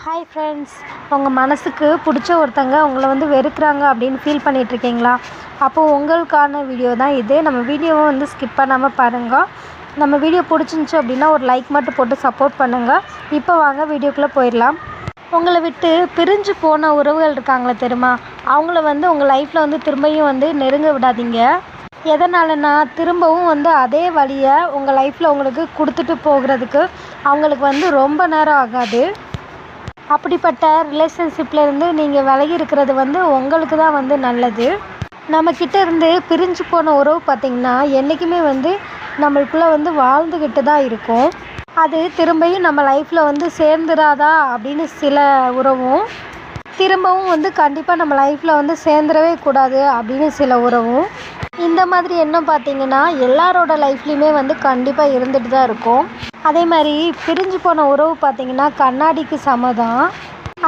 Hi friends, உங்கள் மனசுக்கு பிடிச்ச ஒருத்தங்க உங்களை வந்து வெறுக்கிறாங்க அப்படின்னு ஃபீல் பண்ணிகிட்ருக்கீங்களா? அப்போது உங்களுக்கான வீடியோ தான் இது. நம்ம வீடியோவை வந்து ஸ்கிப் பண்ணாமல் பாருங்கள். நம்ம வீடியோ பிடிச்சிருந்துச்சி அப்படின்னா ஒரு லைக் மட்டும் போட்டு சப்போர்ட் பண்ணுங்கள். இப்போ வாங்க வீடியோக்குள்ளே போயிடலாம். உங்களை விட்டு பிரிஞ்சு போன உறவுகள் இருக்காங்களே தெரியுமா, அவங்கள வந்து உங்கள் லைஃப்பில் வந்து திரும்பியும் வந்து நெருங்க விடாதீங்க. எதனாலனா திரும்பவும் வந்து அதே வழியை உங்கள் லைஃப்பில் உங்களுக்கு கொடுத்துட்டு போகிறதுக்கு அவங்களுக்கு வந்து ரொம்ப நேரம் ஆகாது. அப்படிப்பட்ட ரிலேஷன்ஷிப்லேருந்து நீங்கள் விலகி இருக்கிறது வந்து உங்களுக்கு தான் வந்து நல்லது. நம்மக்கிட்ட இருந்து பிரிஞ்சு போன உறவு பார்த்திங்கன்னா என்றைக்குமே வந்து நம்மளுக்குள்ளே வந்து வாழ்ந்துக்கிட்டு தான் இருக்கும். அது திரும்பியும் நம்ம லைஃப்பில் வந்து சேர்ந்துடாதா அப்படின்னு சில உறவும், திரும்பவும் வந்து கண்டிப்பாக நம்ம லைஃப்பில் வந்து சேர்ந்துடவே கூடாது அப்படின்னு சில உறவும். இந்த மாதிரி எண்ணம் பார்த்திங்கன்னா எல்லாரோட லைஃப்லேயுமே வந்து கண்டிப்பாக இருந்துட்டு தான் இருக்கும். அதே மாதிரி பிரிஞ்சு போன உறவு பார்த்திங்கன்னா கண்ணாடிக்கு சமதான்.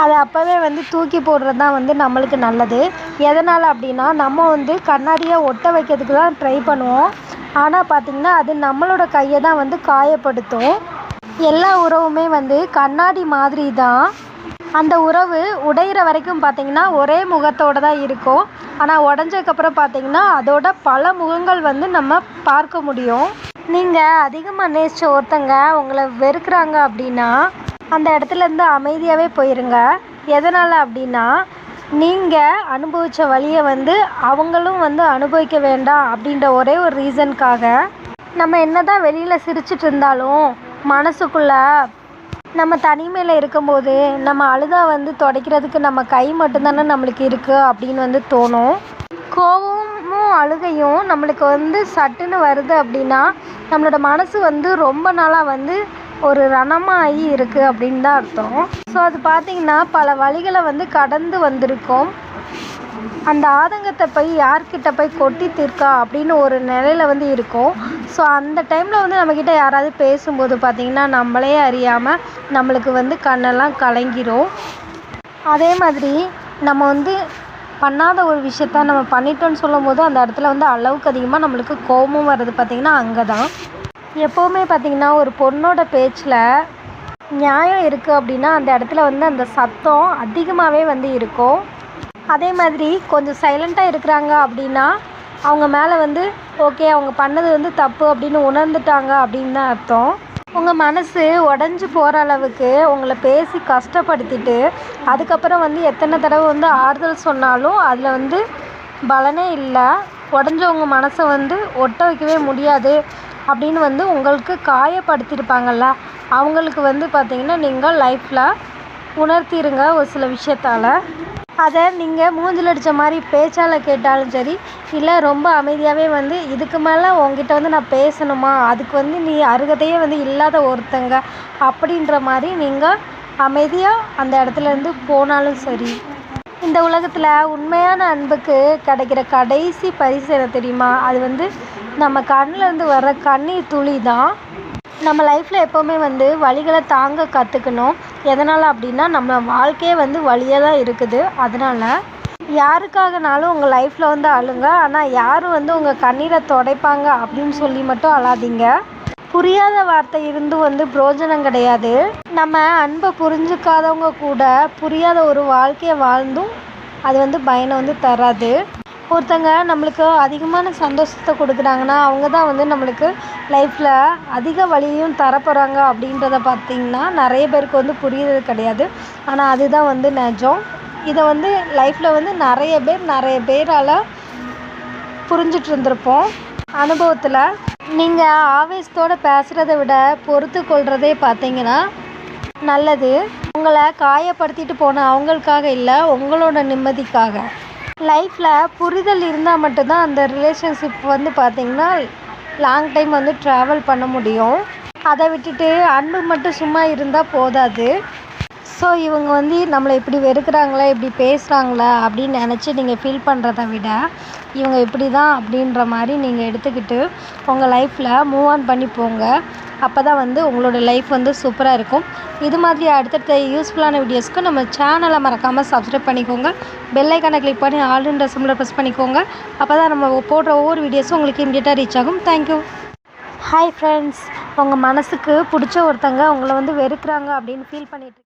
அதை அப்போவே வந்து தூக்கி போடுறது தான் வந்து நம்மளுக்கு நல்லது. எதனால் அப்படின்னா நம்ம வந்து கண்ணாடியை ஒட்ட வைக்கிறதுக்கு தான் ட்ரை பண்ணுவோம். ஆனால் பார்த்திங்கன்னா அது நம்மளோட கையை தான் வந்து காயப்படுத்தும். எல்லா உறவுமே வந்து கண்ணாடி மாதிரி தான். அந்த உறவு உடையிற வரைக்கும் பார்த்திங்கன்னா ஒரே முகத்தோடு தான் இருக்கும். ஆனால் உடஞ்சதுக்கப்புறம் பார்த்திங்கன்னா அதோட பல முகங்கள் வந்து நம்ம பார்க்க முடியும். நீங்கள் அதிகமாக நேசித்த ஒருத்தங்க உங்களை வெறுக்கிறாங்க அப்படின்னா அந்த இடத்துலேருந்து அமைதியாகவே போயிருங்க. எதனால் அப்படின்னா நீங்கள் அனுபவித்த வழியை வந்து அவங்களும் வந்து அனுபவிக்க வேண்டாம் அப்படின்ற ஒரே ஒரு ரீசனுக்காக. நம்ம என்ன தான் வெளியில் சிரிச்சிட்டு இருந்தாலும் மனசுக்குள்ளே நம்ம தனிமையில் இருக்கும்போது நம்ம அழுதா வந்து துடைக்கிறதுக்கு நம்ம கை மட்டும்தானே நம்மளுக்கு இருக்குது அப்படின்னு வந்து தோணும். கோவமும் அழுகையும் நம்மளுக்கு வந்து சட்டுன்னு வருது அப்படின்னா நம்மளோட மனசு வந்து ரொம்ப நாளாக வந்து ஒரு ரணமாகி இருக்குது அப்படின்னு தான் அர்த்தம். ஸோ அது பார்த்திங்கன்னா பல வழிகளை வந்து கடந்து வந்திருக்கோம். அந்த ஆதங்கத்தை போய் யார்கிட்ட போய் கொட்டி தீர்க்கா அப்படின்னு ஒரு நிலையில் வந்து இருக்கும். ஸோ அந்த டைமில் வந்து நம்மக்கிட்ட யாராவது பேசும்போது பார்த்திங்கன்னா நம்மளே அறியாமல் நம்மளுக்கு வந்து கண்ணெல்லாம் கலங்கிரும். அதே மாதிரி நம்ம வந்து பண்ணாத ஒரு விஷயத்த நம்ம பண்ணிட்டோன்னு சொல்லும் போது அந்த இடத்துல வந்து அளவுக்கு அதிகமாக நம்மளுக்கு கோபமும் வர்றது பார்த்திங்கன்னா அங்கே தான். எப்போவுமே பார்த்திங்கன்னா ஒரு பொண்ணோட பேச்சில் நியாயம் இருக்குது அப்படின்னா அந்த இடத்துல வந்து அந்த சத்தம் அதிகமாகவே வந்து இருக்கும். அதே மாதிரி கொஞ்சம் சைலண்ட்டாக இருக்கிறாங்க அப்படின்னா அவங்க மேலே வந்து ஓகே அவங்க பண்ணது வந்து தப்பு அப்படின்னு உணர்ந்துட்டாங்க அப்படின்னு தான் அர்த்தம். உங்கள் மனசு உடஞ்சி போகிற அளவுக்கு உங்களை பேசி கஷ்டப்படுத்திட்டு அதுக்கப்புறம் வந்து எத்தனை தடவை வந்து ஆறுதல் சொன்னாலும் அதில் வந்து பலனே இல்லை. உடஞ்சவங்க மனசை வந்து ஒட்ட வைக்கவே முடியாது அப்படின்னு வந்து உங்களுக்கு காயப்படுத்தியிருப்பாங்கள்ல, அவங்களுக்கு வந்து பார்த்திங்கன்னா நீங்கள் லைஃப்பில் உணர்த்திடுங்க ஒரு சில விஷயத்தால். அதை நீங்கள் மூஞ்சில் அடித்த மாதிரி பேச்சால் கேட்டாலும் சரி, இல்லை ரொம்ப அமைதியாகவே வந்து இதுக்கு மேலே உங்ககிட்ட வந்து நான் பேசணுமா, அதுக்கு வந்து நீ அருகதையே வந்து இல்லாத ஒருத்தங்க அப்படின்ற மாதிரி நீங்கள் அமைதியாக அந்த இடத்துலேருந்து போனாலும் சரி. இந்த உலகத்தில் உண்மையான அன்புக்கு கிடைக்கிற கடைசி பரிசு என்ன தெரியுமா? அது வந்து நம்ம கண்ணிலேருந்து வர்ற கண்ணீர் துளி தான். நம்ம லைஃப்பில் எப்போவுமே வந்து வலிகளை தாங்க கற்றுக்கணும். எதனால் அப்படின்னா நம்ம வாழ்க்கையே வந்து வலியாக தான் இருக்குது. அதனால் யாருக்காகனாலும் உங்கள் லைஃப்பில் வந்து அழுங்க. ஆனால் யாரும் வந்து உங்கள் கண்ணீரை துடைப்பாங்க அப்படின்னு சொல்லி மட்டும் அழாதீங்க. புரியாத வார்த்தை இருந்தும் வந்து பிரயோஜனம் கிடையாது. நம்ம அன்பை புரிஞ்சுக்காதவங்க கூட புரியாத ஒரு வாழ்க்கையை வாழ்ந்தும் அது வந்து பயனை வந்து தராது. ஒருத்தங்க நம்மளுக்கு அதிகமான சந்தோஷத்தை கொடுக்குறாங்கன்னா அவங்க தான் வந்து நம்மளுக்கு லைஃப்பில் அதிக வலியும் தரப்போகிறாங்க அப்படின்றத பார்த்திங்கன்னா நிறைய பேருக்கு வந்து புரியுறது கிடையாது. ஆனால் அதுதான் வந்து நிஜம். இதை வந்து லைஃப்பில் வந்து நிறைய பேரால் புரிஞ்சிட்டு இருந்திருப்போம். அனுபவத்தில் நீங்கள் ஆவேசத்தோடு பேசுகிறத விட பொறுத்து கொள்கிறதே பார்த்திங்கன்னா நல்லது. உங்களை காயப்படுத்திட்டு போன அவங்களுக்காக இல்லை, உங்களோட நிம்மதிக்காக. லைஃப்பில் புரிதல் இருந்தால் மட்டும்தான் அந்த ரிலேஷன்ஷிப் வந்து பார்த்திங்கன்னா லாங் டைம் வந்து ட்ராவல் பண்ண முடியும். அதை விட்டுட்டு அன்பு மட்டும் சும்மா இருந்தால் போதாது. ஸோ இவங்க வந்து நம்மளை இப்படி வெறுக்கிறாங்களா, இப்படி பேசுகிறாங்களா அப்படின்னு நினச்சி நீங்கள் ஃபீல் பண்ணுறத விட இவங்க இப்படி தான் அப்படின்ற மாதிரி நீங்கள் எடுத்துக்கிட்டு உங்கள் லைஃப்பில் மூவ் ஆன் பண்ணி போங்க. அப்போ தான் வந்து உங்களோட லைஃப் வந்து சூப்பராக இருக்கும். இது மாதிரி அடுத்தடுத்த யூஸ்ஃபுல்லான வீடியோஸ்க்கு நம்ம சேனலை மறக்காமல் சப்ஸ்கிரைப் பண்ணிக்கோங்க. பெல் ஐக்கானை கிளிக் பண்ணி ஆல்ன்ற சிம்பிளை ப்ரெஸ் பண்ணிக்கோங்க. அப்போ தான் நம்ம போடுற ஒவ்வொரு வீடியோஸும் உங்களுக்கு இமீடியட்டாக ரீச் ஆகும். தேங்க்யூ. ஹாய் ஃப்ரெண்ட்ஸ், உங்கள் மனசுக்கு பிடிச்ச ஒருத்தங்க உங்களை வந்து வெறுக்கிறாங்க அப்படின்னு ஃபீல் பண்ணிட்டு